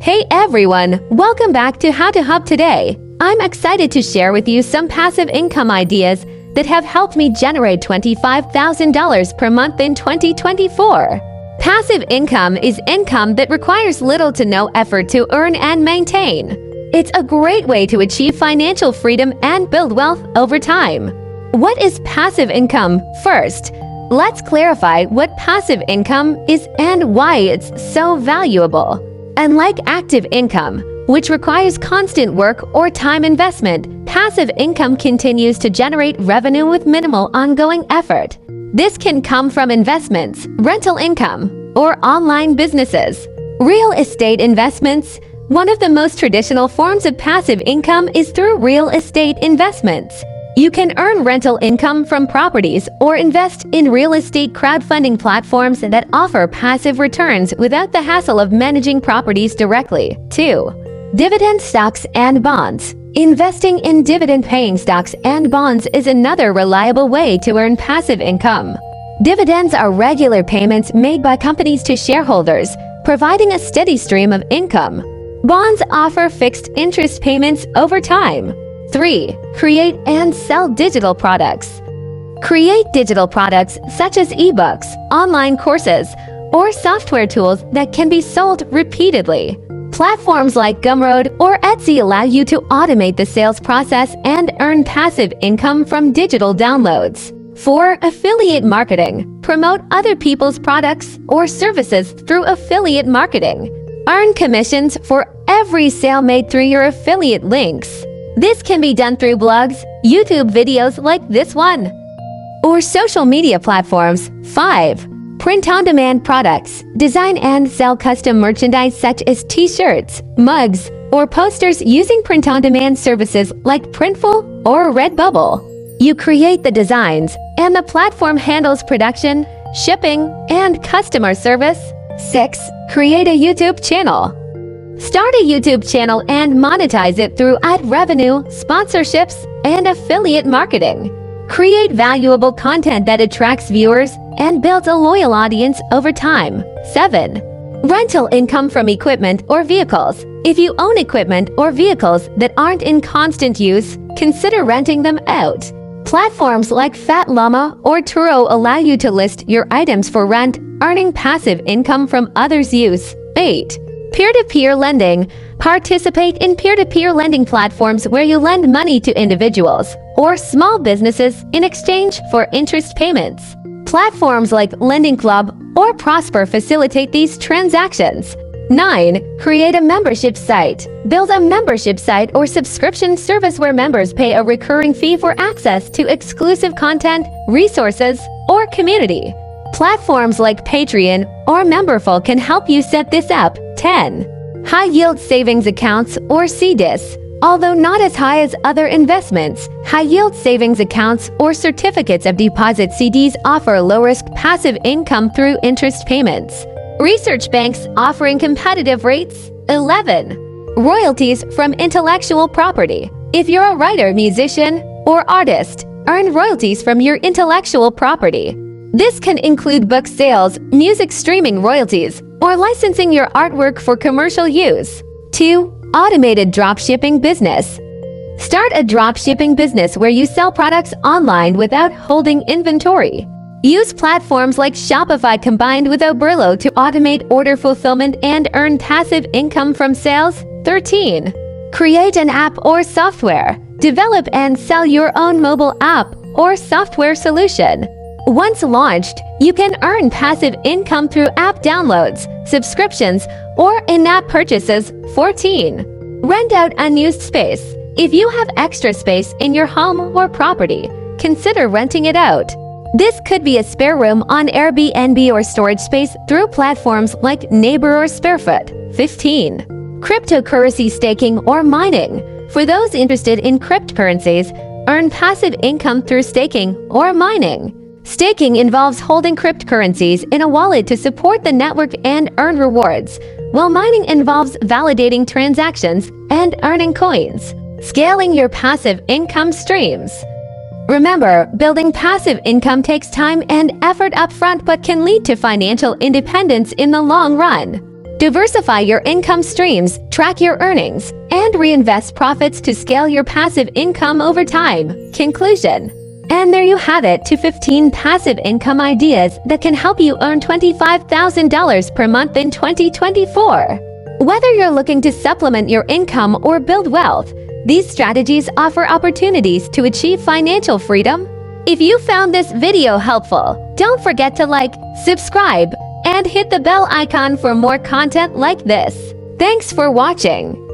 Hey everyone, welcome back to How to Hub today. I'm excited to share with you some passive income ideas that have helped me generate $25,000 per month in 2024. Passive income is income that requires little to no effort to earn and maintain. It's a great way to achieve financial freedom and build wealth over time. What is passive income? First, let's clarify what passive income is and why it's so valuable. Unlike active income, which requires constant work or time investment, passive income continues to generate revenue with minimal ongoing effort. This can come from investments, rental income, or online businesses. Real estate investments. One of the most traditional forms of passive income is through real estate investments. You can earn rental income from properties or invest in real estate crowdfunding platforms that offer passive returns without the hassle of managing properties directly. 2. Dividend stocks and bonds. Investing in dividend-paying stocks and bonds is another reliable way to earn passive income. Dividends are regular payments made by companies to shareholders, providing a steady stream of income. Bonds offer fixed interest payments over time. 3. Create and sell digital products. Create digital products such as ebooks, online courses, or software tools that can be sold repeatedly. Platforms like Gumroad or Etsy allow you to automate the sales process and earn passive income from digital downloads. 4. Affiliate marketing. Promote other people's products or services through affiliate marketing. Earn commissions for every sale made through your affiliate links. This can be done through blogs, YouTube videos like this one, or social media platforms. 5. Print-on-demand products. Design and sell custom merchandise such as t-shirts, mugs, or posters using print-on-demand services like Printful or Redbubble. You create the designs, and the platform handles production, shipping, and customer service. 6. Create a YouTube channel. Start a YouTube channel and monetize it through ad revenue, sponsorships, and affiliate marketing. Create valuable content that attracts viewers and builds a loyal audience over time. 7. Rental income from equipment or vehicles. If you own equipment or vehicles that aren't in constant use, consider renting them out. Platforms like Fat Llama or Turo allow you to list your items for rent, earning passive income from others' use. 8. Peer-to-peer lending. Participate in peer-to-peer lending platforms where you lend money to individuals or small businesses in exchange for interest payments. Platforms like Lending Club or Prosper facilitate these transactions. 9. Create a membership site. Build a membership site or subscription service where members pay a recurring fee for access to exclusive content, resources, or community. Platforms like Patreon or Memberful can help you set this up. 10. High-yield savings accounts or CDIS. Although not as high as other investments, high-yield savings accounts or certificates of deposit CDs offer low-risk passive income through interest payments. Research banks offering competitive rates. 11. Royalties from intellectual property. If you're a writer, musician, or artist, earn royalties from your intellectual property. This can include book sales, music streaming royalties, or licensing your artwork for commercial use. 2. Automated dropshipping business. Start a dropshipping business where you sell products online without holding inventory. Use platforms like Shopify combined with Oberlo to automate order fulfillment and earn passive income from sales. 13. Create an app or software. Develop and sell your own mobile app or software solution. Once launched, you can earn passive income through app downloads, subscriptions, or in-app purchases. 14. Rent out unused space. If you have extra space in your home or property, consider renting it out. This could be a spare room on Airbnb or storage space through platforms like Neighbor or Sparefoot. 15. Cryptocurrency staking or mining. For those interested in cryptocurrencies, earn passive income through staking or mining. Staking involves holding cryptocurrencies in a wallet to support the network and earn rewards, while mining involves validating transactions and earning coins. Scaling your passive income streams. Remember, building passive income takes time and effort upfront but can lead to financial independence in the long run. Diversify your income streams, track your earnings, and reinvest profits to scale your passive income over time. Conclusion. And there you have it, 15 passive income ideas that can help you earn $25,000 per month in 2024. Whether you're looking to supplement your income or build wealth, these strategies offer opportunities to achieve financial freedom. If you found this video helpful, don't forget to like, subscribe, and hit the bell icon for more content like this. Thanks for watching.